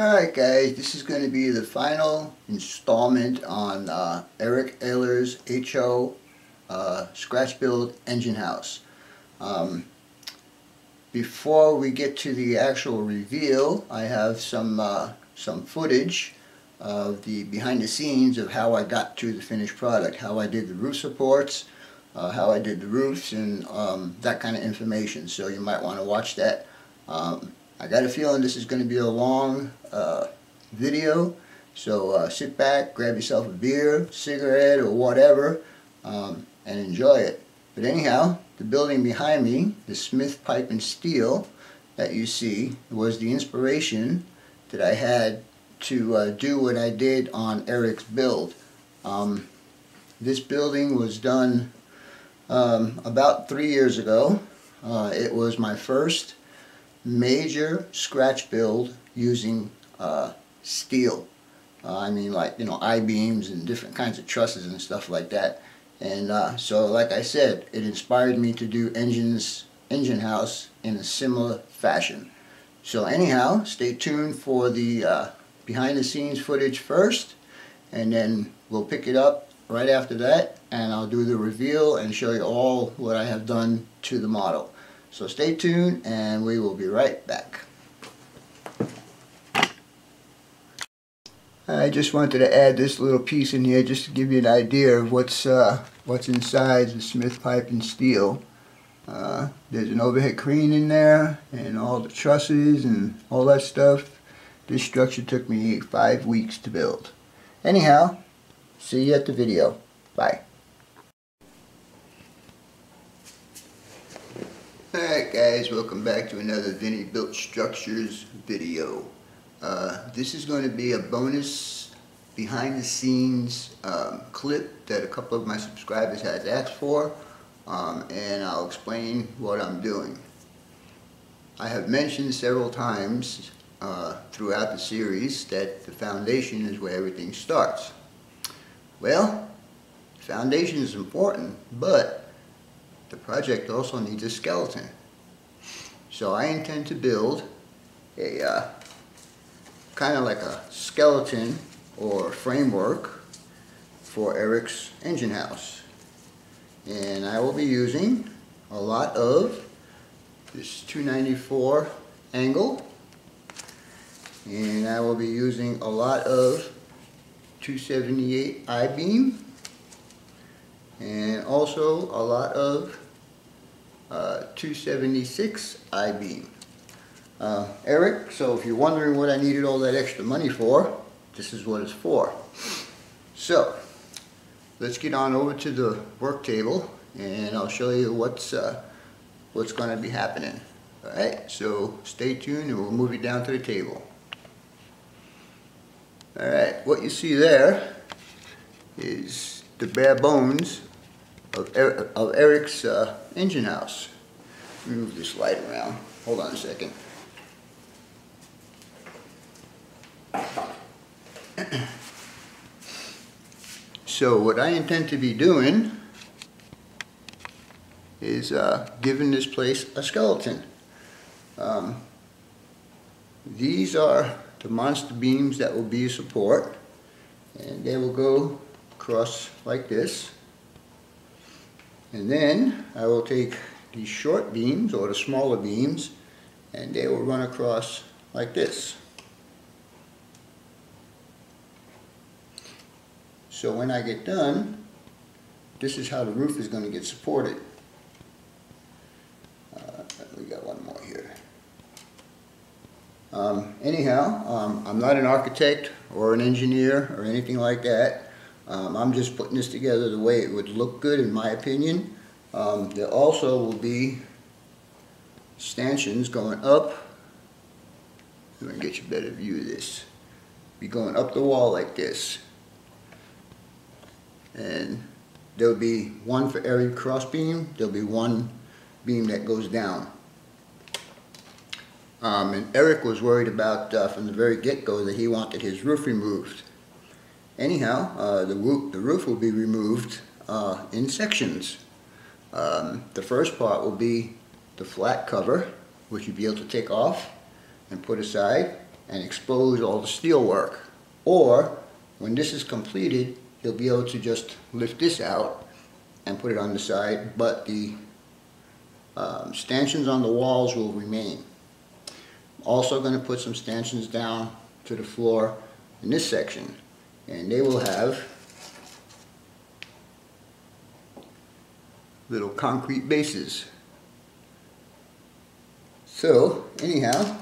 Alright guys, this is going to be the final installment on Eric Ehler's HO Scratch Build Engine House. Before we get to the actual reveal, I have some footage of the behind the scenes of how I got to the finished product, how I did the roof supports, how I did the roofs, and that kind of information. So you might want to watch that. I got a feeling this is going to be a long video, so sit back, grab yourself a beer, cigarette, or whatever, and enjoy it. But anyhow, the building behind me, the Smith Pipe and Steel that you see, was the inspiration that I had to do what I did on Eric's build. This building was done about 3 years ago. It was my first major scratch build using steel. I mean, like, you know, I-beams and different kinds of trusses and stuff like that. And so, like I said, it inspired me to do engine house in a similar fashion. So anyhow, stay tuned for the behind the scenes footage first, and then we'll pick it up right after that, and I'll do the reveal and show you all what I have done to the model. So stay tuned, and we will be right back. I just wanted to add this little piece in here just to give you an idea of what's inside the Smith Pipe and Steel. There's an overhead crane in there, and all the trusses and all that stuff. This structure took me 5 weeks to build. Anyhow, see you at the video. Bye. Alright guys, welcome back to another Vinny Built Structures video. This is going to be a bonus behind the scenes clip that a couple of my subscribers had asked for, and I'll explain what I'm doing. I have mentioned several times throughout the series that the foundation is where everything starts. Well, the foundation is important, but the project also needs a skeleton. So I intend to build a kind of like a skeleton or framework for Eric's engine house. And I will be using a lot of this 294 angle, and I will be using a lot of 278 I-beam, and also a lot of 276 I-beam. Eric, so if you're wondering what I needed all that extra money for, this is what it's for. So let's get on over to the work table, and I'll show you what's going to be happening. Alright, so stay tuned and we'll move it down to the table. Alright, what you see there is the bare bones of Eric's engine house. Let me move this light around. Hold on a second. So what I intend to be doing is giving this place a skeleton. These are the monster beams that will be a support, and they will go across like this. And then I will take these short beams, or the smaller beams, and they will run across like this. So when I get done, this is how the roof is going to get supported. We got one more here. Anyhow, I'm not an architect or an engineer or anything like that. I'm just putting this together the way it would look good, in my opinion. There also will be stanchions going up. I'm going to get you a better view of this. Be going up the wall like this. And there'll be one for every cross beam. There'll be one beam that goes down. And Eric was worried about from the very get-go that he wanted his roof removed. Anyhow, the roof will be removed in sections. The first part will be the flat cover, which you'll be able to take off and put aside, and expose all the steel work. Or when this is completed, you'll be able to just lift this out and put it on the side, but the stanchions on the walls will remain. Also going to put some stanchions down to the floor in this section, and they will have little concrete bases. So anyhow,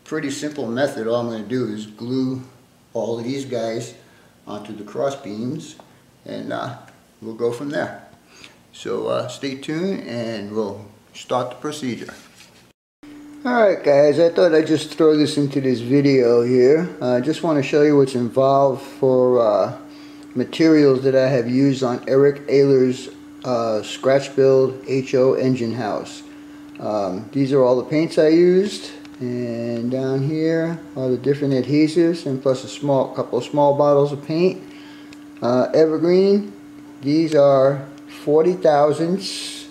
pretty simple method. All I'm going to do is glue all of these guys onto the cross beams, and we'll go from there. So stay tuned and we'll start the procedure. Alright guys, I thought I'd just throw this into this video here. I just want to show you what's involved for materials that I have used on Eric Ayler's scratch build HO engine house. These are all the paints I used, and down here are the different adhesives, and plus a couple of small bottles of paint. Evergreen, these are 40 thousandths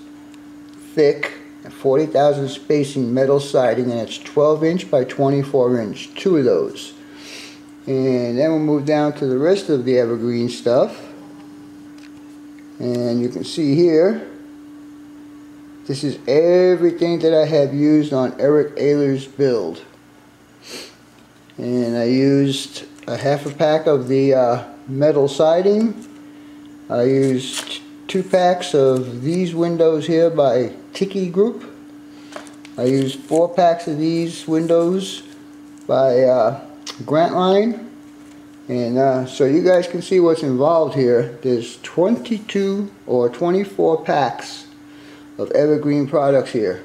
thick and 40 thousand spacing metal siding, and it's 12-inch by 24-inch, 2 of those. And then we'll move down to the rest of the evergreen stuff, and you can see here, this is everything that I have used on Eric Ayler's build. And I used a half a pack of the metal siding. I used 2 packs of these windows here by Tiki Group. I used 4 packs of these windows by Grantline. And so you guys can see what's involved here. There's 22 or 24 packs of evergreen products here.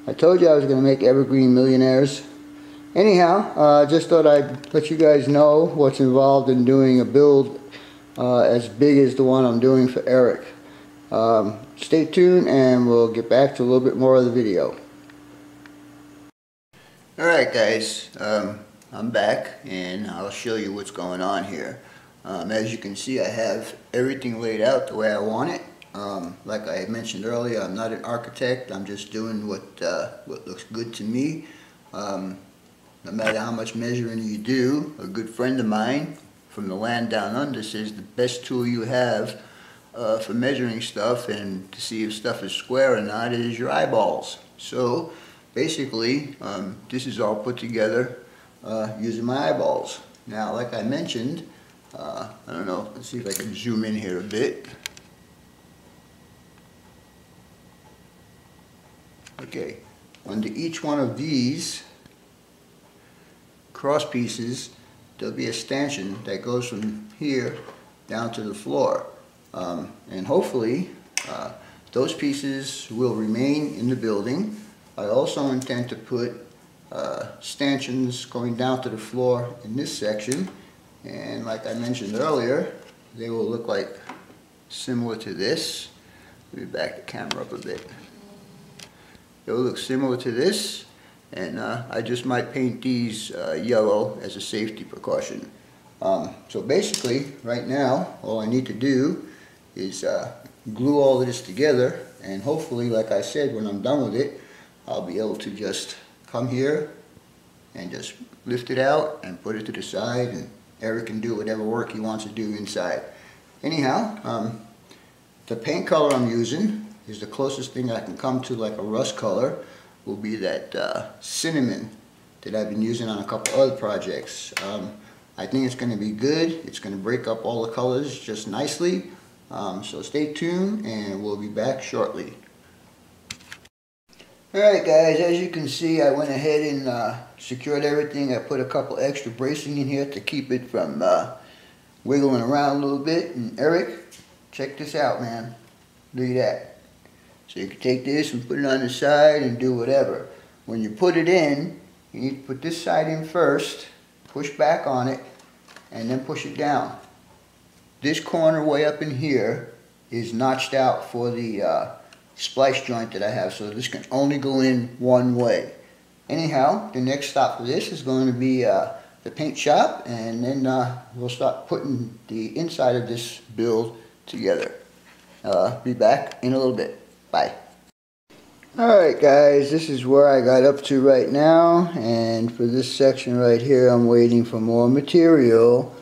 I told you I was going to make evergreen millionaires. Anyhow, just thought I'd let you guys know what's involved in doing a build as big as the one I'm doing for Eric. Stay tuned and we'll get back to a little bit more of the video. Alright guys, I'm back and I'll show you what's going on here. As you can see, I have everything laid out the way I want it. Like I mentioned earlier, I'm not an architect. I'm just doing what looks good to me. No matter how much measuring you do, a good friend of mine from the land down under says the best tool you have for measuring stuff and to see if stuff is square or not is your eyeballs. So basically, this is all put together using my eyeballs. Now, like I mentioned, I don't know, let's see if I can zoom in here a bit. Okay, under each one of these cross pieces, there'll be a stanchion that goes from here down to the floor. And hopefully, those pieces will remain in the building. I also intend to put stanchions going down to the floor in this section. And like I mentioned earlier, they will look like similar to this. Let me back the camera up a bit. It will look similar to this, and I just might paint these yellow as a safety precaution. So basically, right now, all I need to do is glue all of this together, and hopefully, like I said, when I'm done with it, I'll be able to just come here and just lift it out and put it to the side, and Eric can do whatever work he wants to do inside. Anyhow, the paint color I'm using is the closest thing I can come to like a rust color. Will be that cinnamon that I've been using on a couple other projects. I think it's going to be good. It's going to break up all the colors just nicely. So stay tuned and we'll be back shortly. Alright guys, as you can see, I went ahead and secured everything. I put a couple extra bracing in here to keep it from wiggling around a little bit. And Eric, check this out, man. Look at that. So you can take this and put it on the side and do whatever. When you put it in, you need to put this side in first, push back on it, and then push it down. This corner way up in here is notched out for the splice joint that I have, so this can only go in one way. Anyhow, the next stop for this is going to be the paint shop, and then we'll start putting the inside of this build together. Be back in a little bit. Bye. Alright guys, this is where I got up to right now, and for this section right here I'm waiting for more material.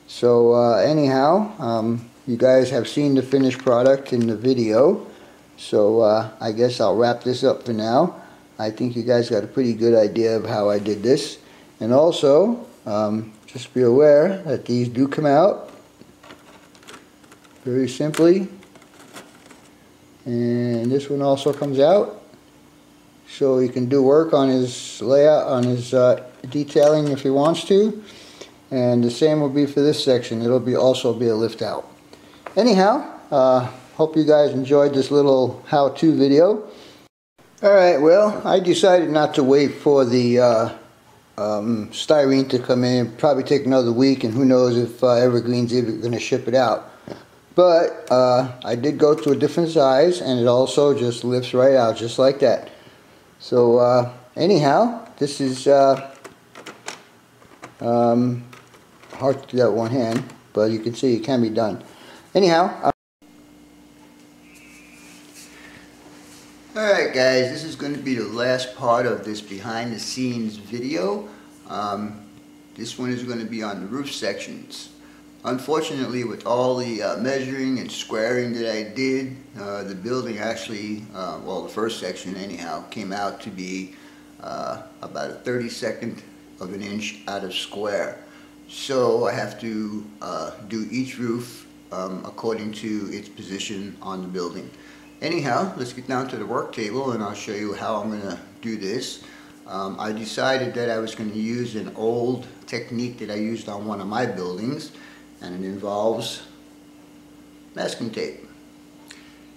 So anyhow, you guys have seen the finished product in the video, so I guess I'll wrap this up for now. I think you guys got a pretty good idea of how I did this, and also just be aware that these do come out very simply, and this one also comes out, so he can do work on his layout, on his detailing if he wants to. And the same will be for this section. It'll be also be a lift out. Anyhow, hope you guys enjoyed this little how-to video. Alright, well, I decided not to wait for the styrene to come in. Probably take another week, and who knows if Evergreen's even going to ship it out. But I did go to a different size, and it also just lifts right out just like that. So anyhow, this is hard to do that with one hand, but you can see it can be done. Anyhow, alright guys, this is going to be the last part of this behind the scenes video. This one is going to be on the roof sections. Unfortunately, with all the measuring and squaring that I did, the building actually, well, the first section anyhow, came out to be about a 32nd of an inch out of square. So I have to do each roof according to its position on the building. Anyhow, let's get down to the work table and I'll show you how I'm going to do this. I decided that I was going to use an old technique that I used on one of my buildings, and it involves masking tape.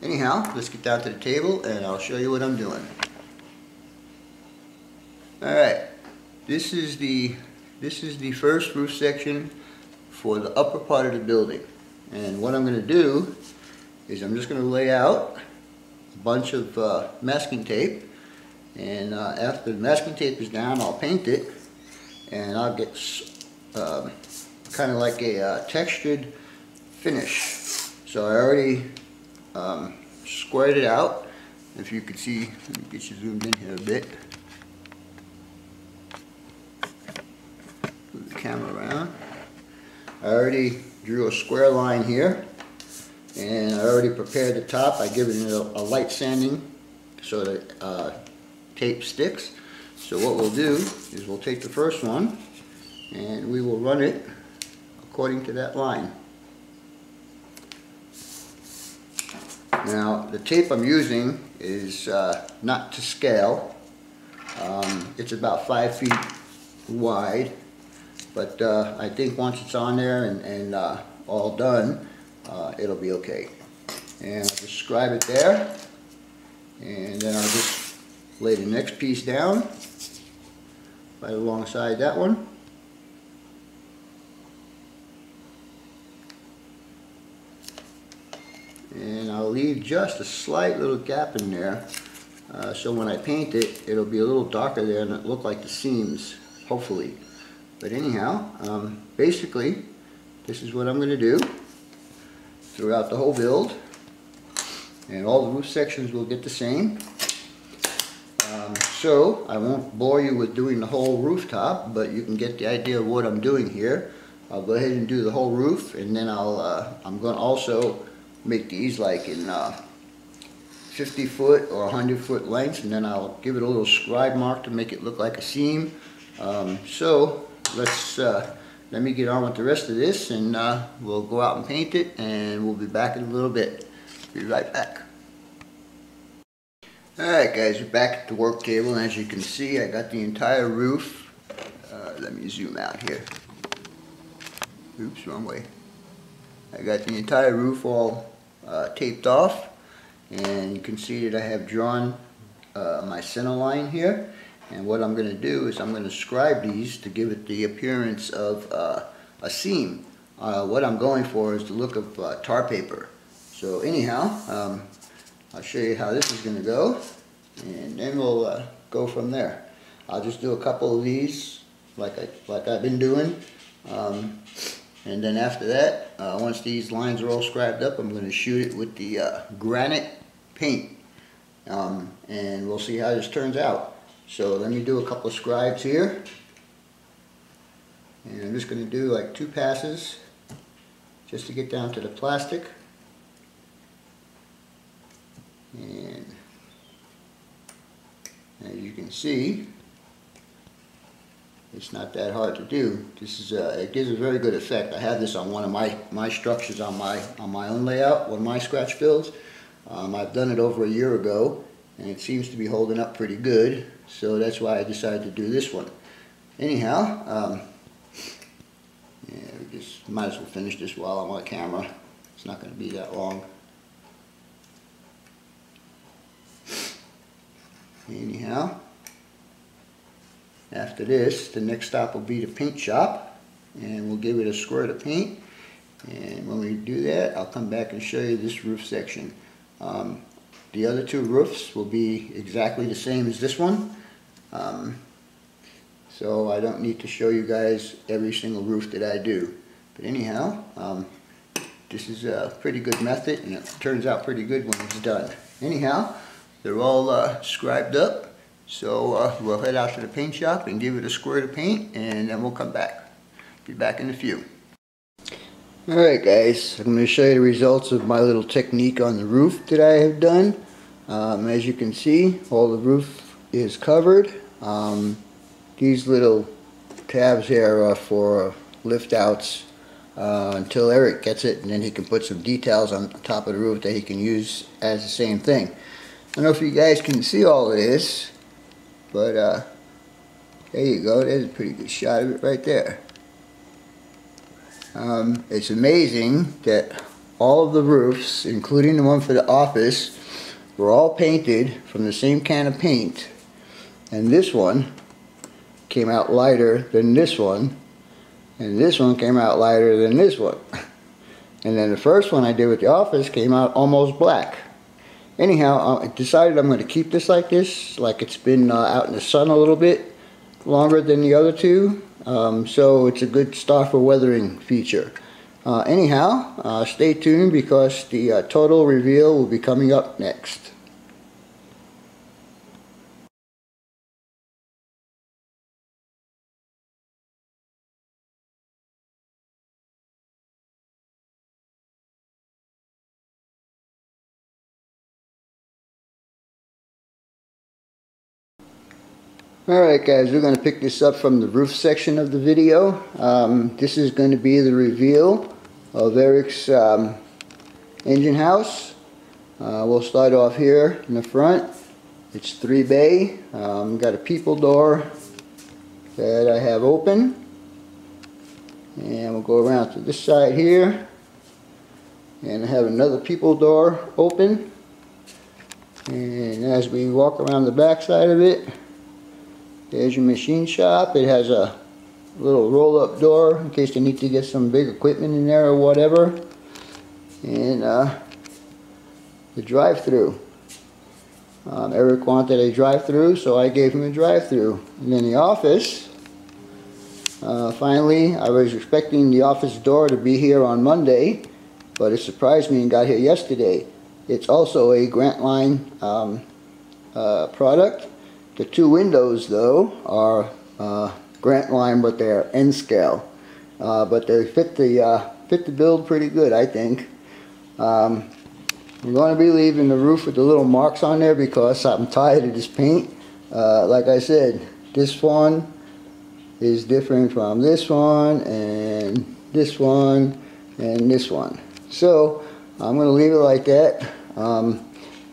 Anyhow, let's get down to the table and I'll show you what I'm doing. Alright, this is the first roof section for the upper part of the building. And what I'm going to do is I'm just going to lay out a bunch of masking tape, and after the masking tape is down, I'll paint it, and I'll get kind of like a textured finish. So I already squared it out. If you could see, let me get you zoomed in here a bit. Move the camera around. I already drew a square line here, and I already prepared the top. I give it a light sanding so that tape sticks. So what we'll do is we'll take the first one and we will run it according to that line. Now the tape I'm using is not to scale. It's about 5 feet wide, but I think once it's on there and all done, it'll be okay. And I'll just scribe it there, and then I'll just lay the next piece down right alongside that one. And I'll leave just a slight little gap in there, so when I paint it, it'll be a little darker there and it'll look like the seams, hopefully. But anyhow, basically, this is what I'm going to do throughout the whole build, and all the roof sections will get the same. So I won't bore you with doing the whole rooftop, but you can get the idea of what I'm doing here. I'll go ahead and do the whole roof, and then I'm going to also make these like in 50 foot or 100 foot lengths, and then I'll give it a little scribe mark to make it look like a seam. So let me get on with the rest of this, and we'll go out and paint it, and we'll be back in a little bit. Be right back. Alright guys, we're back at the work table, and as you can see, I got the entire roof. Let me zoom out here. Oops, wrong way. I got the entire roof all taped off, and you can see that I have drawn my center line here. And what I'm going to do is I'm going to scribe these to give it the appearance of a seam. What I'm going for is the look of tar paper. So anyhow, I'll show you how this is going to go, and then we'll go from there. I'll just do a couple of these like I've been doing, and then after that, once these lines are all scribed up, I'm going to shoot it with the granite paint. and we'll see how this turns out. So let me do a couple of scribes here, and I'm just going to do like 2 passes just to get down to the plastic. And as you can see, it's not that hard to do. This is it gives a very good effect. I have this on one of my structures on my own layout, one of my scratch builds. I've done it over a year ago, and it seems to be holding up pretty good. So that's why I decided to do this one. Anyhow, yeah, we just might as well finish this while I'm on camera. It's not going to be that long. Anyhow, after this, the next stop will be the paint shop, and we'll give it a squirt of paint. And when we do that, I'll come back and show you this roof section. The other 2 roofs will be exactly the same as this one, so I don't need to show you guys every single roof that I do. But anyhow, this is a pretty good method, and it turns out pretty good when it's done. Anyhow, they're all scribed up, so we'll head out to the paint shop and give it a squirt of paint, and then we'll come back. Be back in a few. Alright guys, I'm going to show you the results of my little technique on the roof that I have done. As you can see, all the roof is covered. These little tabs here are for lift outs until Eric gets it, and then he can put some details on top of the roof that he can use as the same thing. I don't know if you guys can see all of this, but there you go. There's a pretty good shot of it right there. It's amazing that all of the roofs, including the one for the office, were all painted from the same can of paint, and this one came out lighter than this one, and this one came out lighter than this one, and then the first one I did with the office came out almost black. Anyhow, I decided I'm going to keep this like this, like it's been out in the sun a little bit longer than the other 2, so it's a good start for weathering feature. Anyhow, stay tuned because the total reveal will be coming up next. Alright guys, we're going to pick this up from the roof section of the video. This is going to be the reveal of Eric's engine house. We'll start off here in the front. It's 3 bay. Got a people door that I have open. And we'll go around to this side here. And I have another people door open. And as we walk around the back side of it, there's your machine shop. It has a little roll-up door in case they need to get some big equipment in there or whatever. And the drive-through. Eric wanted a drive-through, so I gave him a drive-through. And then the office. Finally, I was expecting the office door to be here on Monday, but it surprised me and got here yesterday. It's also a Grant Line product. The 2 windows, though, are Grant Line, but they're N scale. But they fit the build pretty good, I think. I'm going to be leaving the roof with the little marks on there because I'm tired of this paint. Like I said, this one is different from this one, and this one, and this one. So I'm going to leave it like that.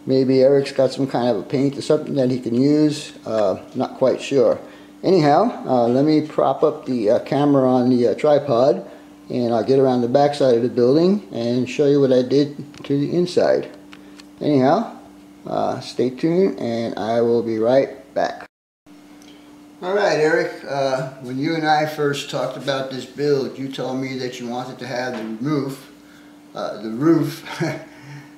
Maybe Eric's got some kind of a paint or something that he can use. Not quite sure. Anyhow, let me prop up the camera on the tripod, and I'll get around the back side of the building and show you what I did to the inside. Anyhow, stay tuned and I will be right back. Alright Eric, when you and I first talked about this build, you told me that you wanted to have the roof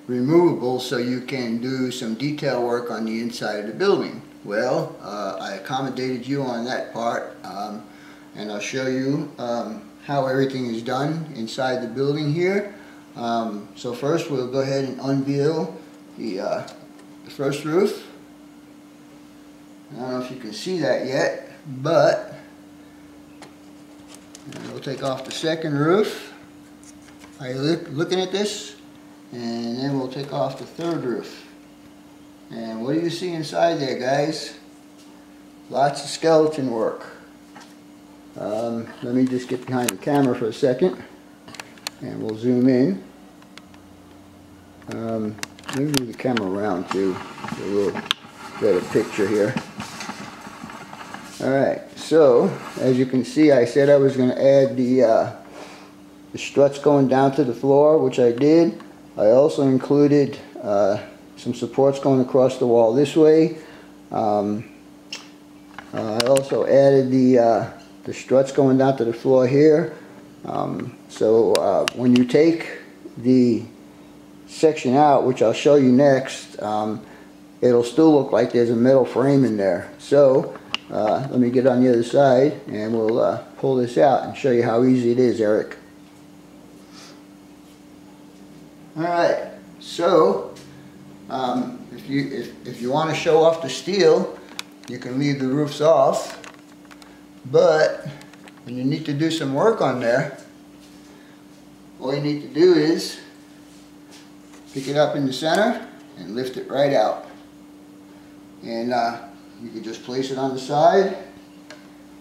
removable so you can do some detail work on the inside of the building. Well, I accommodated you on that part, and I'll show you how everything is done inside the building here. So first we'll go ahead and unveil the the first roof. I don't know if you can see that yet, but we'll take off the second roof. Are you looking at this? And then we'll take off the third roof. And what do you see inside there, guys? Lots of skeleton work. Let me just get behind the camera for a second, and we'll zoom in. Let me move the camera around too, get a little better picture here. Alright, so as you can see, I said I was going to add the struts going down to the floor, which I did. I also included some supports going across the wall this way. I also added the struts going down to the floor here. So when you take the section out, which I'll show you next, it'll still look like there's a metal frame in there. So let me get on the other side and we'll pull this out and show you how easy it is, Eric. Alright, so if you want to show off the steel, you can leave the roofs off, but when you need to do some work on there, all you need to do is pick it up in the center and lift it right out. And you can just place it on the side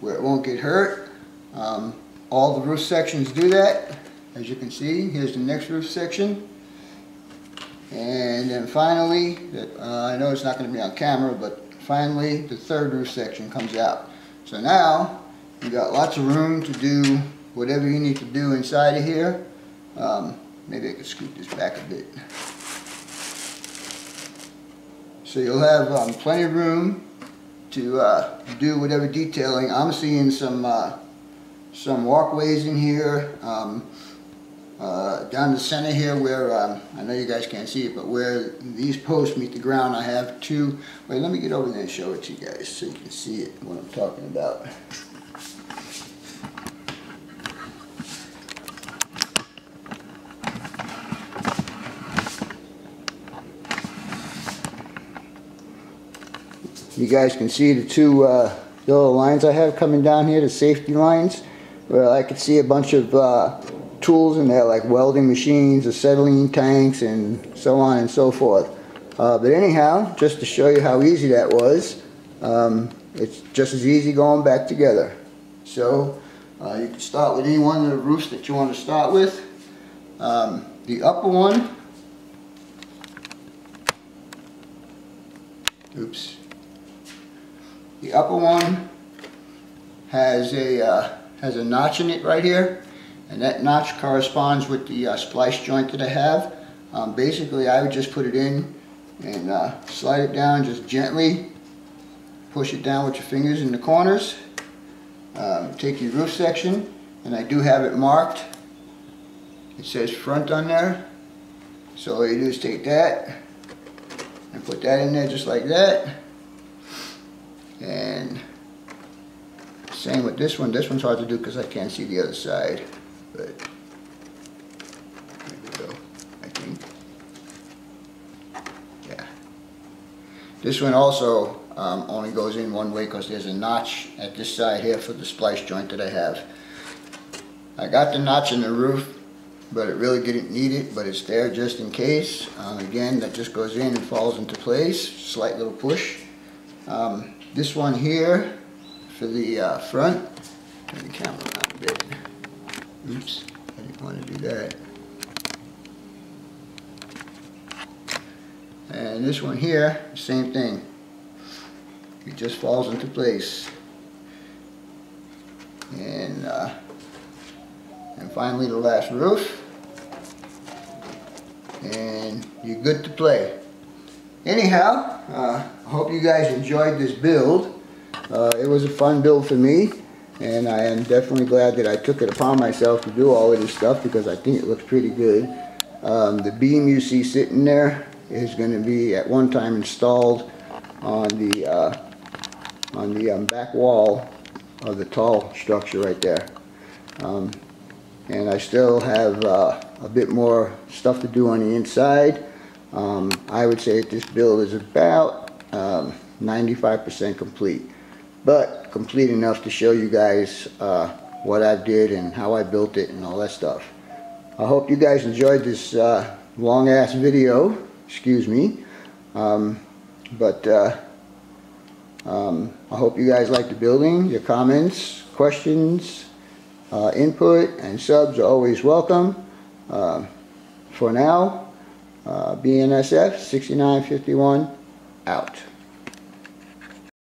where it won't get hurt. All the roof sections do that. As you can see, here's the next roof section. And then finally, I know it's not going to be on camera, but finally the third roof section comes out. So now you got lots of room to do whatever you need to do inside of here. Maybe I could scoot this back a bit. So you'll have plenty of room to do whatever detailing. I'm seeing some walkways in here. Down the center here where, I know you guys can't see it, but where these posts meet the ground, I have two. Wait, let me get over there and show it to you guys so you can see it, what I'm talking about. You guys can see the two yellow lines I have coming down here, the safety lines, where I could see a bunch of tools in there like welding machines, acetylene tanks, and so on and so forth. But anyhow, just to show you how easy that was, it's just as easy going back together. So you can start with any one of the roofs that you want to start with. The upper one, the upper one has a notch in it right here. And that notch corresponds with the splice joint that I have. Basically, I would just put it in and slide it down just gently. Push it down with your fingers in the corners. Take your roof section, and I do have it marked. It says front on there. So all you do is take that and put that in there just like that. And same with this one. This one's hard to do because I can't see the other side. But there we go, I think. Yeah. This one also only goes in one way because there's a notch at this side here for the splice joint that I have. I got the notch in the roof, but it really didn't need it, but it's there just in case. Again, that just goes in and falls into place. Slight little push. This one here for the front. Turn the camera around a bit. Oops, I didn't want to do that. And this one here, same thing. It just falls into place. And finally the last roof. And you're good to play. Anyhow, I hope you guys enjoyed this build. It was a fun build for me. And I am definitely glad that I took it upon myself to do all of this stuff because I think it looks pretty good. The beam you see sitting there is going to be at one time installed on the back wall of the tall structure right there. And I still have a bit more stuff to do on the inside. I would say that this build is about 95% complete, but complete enough to show you guys what I did and how I built it and all that stuff. I hope you guys enjoyed this long ass video, excuse me, I hope you guys like the building. Your comments, questions, input, and subs are always welcome. For now, BNSF 6951 out.